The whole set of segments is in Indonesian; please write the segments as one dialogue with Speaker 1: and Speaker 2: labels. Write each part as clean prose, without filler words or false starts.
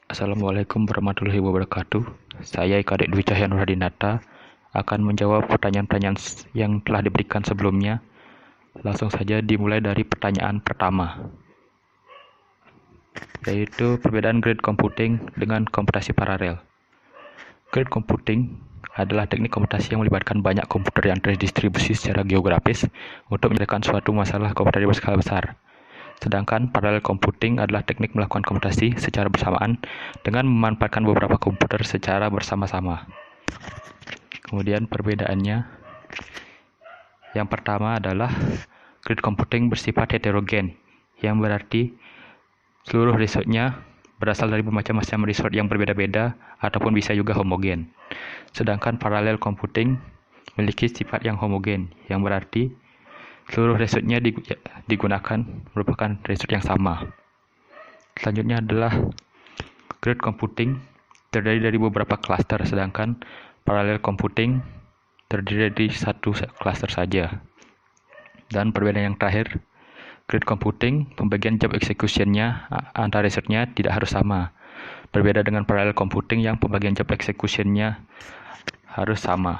Speaker 1: Assalamualaikum warahmatullahi wabarakatuh. Saya Kadek Dwi Cahya Nurhadinata akan menjawab pertanyaan-pertanyaan yang telah diberikan sebelumnya. Langsung saja dimulai dari pertanyaan pertama, yaitu perbedaan grid computing dengan komputasi paralel. Grid computing adalah teknik komputasi yang melibatkan banyak komputer yang terdistribusi secara geografis untuk menyelesaikan suatu masalah komputasi berskala besar. Sedangkan parallel computing adalah teknik melakukan komputasi secara bersamaan dengan memanfaatkan beberapa komputer secara bersama-sama. Kemudian perbedaannya, yang pertama adalah grid computing bersifat heterogen, yang berarti seluruh resource-nya berasal dari bermacam-macam resource yang berbeda-beda ataupun bisa juga homogen. Sedangkan parallel computing memiliki sifat yang homogen, yang berarti seluruh resource-nya digunakan merupakan resource yang sama. Selanjutnya adalah grid computing terdiri dari beberapa cluster, sedangkan parallel computing terdiri dari satu cluster saja. Dan perbedaan yang terakhir, grid computing pembagian job execution-nya antara resource-nya tidak harus sama. Berbeda dengan parallel computing yang pembagian job execution-nya harus sama.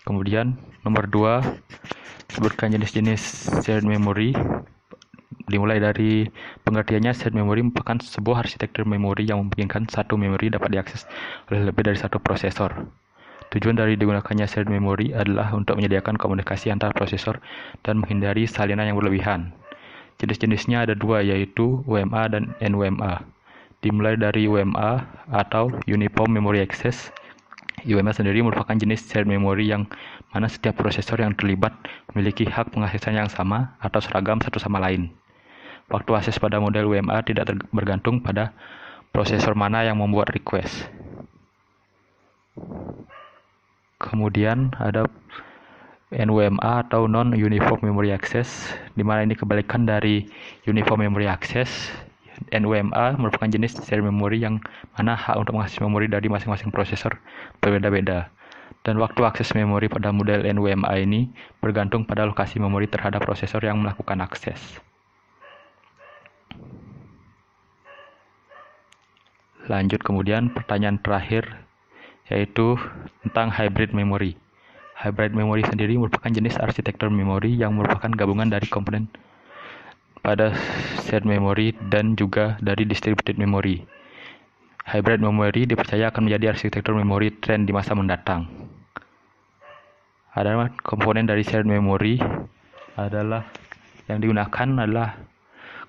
Speaker 1: Kemudian nomor 2, sebutkan jenis-jenis shared memory. Dimulai dari pengertiannya, shared memory merupakan sebuah arsitektur memori yang memungkinkan satu memori dapat diakses oleh lebih dari satu prosesor. Tujuan dari digunakannya shared memory adalah untuk menyediakan komunikasi antar prosesor dan menghindari salinan yang berlebihan. Jenis-jenisnya ada dua, yaitu UMA dan NUMA. Dimulai dari UMA atau Uniform Memory Access. UMA sendiri merupakan jenis shared memory yang mana setiap prosesor yang terlibat memiliki hak pengaksesan yang sama atau seragam satu sama lain. Waktu akses pada model UMA tidak bergantung pada prosesor mana yang membuat request. Kemudian ada NUMA atau Non-Uniform Memory Access, di mana ini kebalikan dari Uniform Memory Access. NUMA merupakan jenis shared memory yang mana hak untuk mengakses memori dari masing-masing prosesor berbeda-beda. Dan waktu akses memori pada model NUMA ini bergantung pada lokasi memori terhadap prosesor yang melakukan akses. Lanjut kemudian pertanyaan terakhir, yaitu tentang hybrid memory. Hybrid memory sendiri merupakan jenis arsitektur memori yang merupakan gabungan dari komponen pada shared memory dan juga dari distributed memory. Hybrid memory dipercaya akan menjadi arsitektur memori tren di masa mendatang. Adalah komponen dari shared memory adalah yang digunakan adalah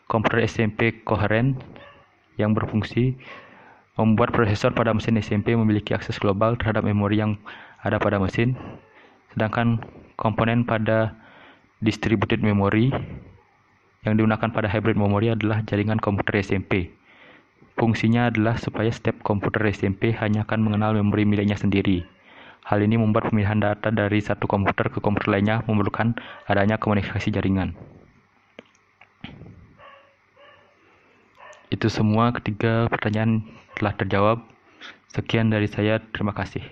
Speaker 1: komputer SMP koheren yang berfungsi membuat prosesor pada mesin SMP memiliki akses global terhadap memori yang ada pada mesin. Sedangkan komponen pada distributed memory yang digunakan pada hybrid memory adalah jaringan komputer SMP. Fungsinya adalah supaya setiap komputer SMP hanya akan mengenal memori miliknya sendiri. Hal ini membuat pemindahan data dari satu komputer ke komputer lainnya memerlukan adanya komunikasi jaringan. Itu semua, ketiga pertanyaan telah terjawab. Sekian dari saya, terima kasih.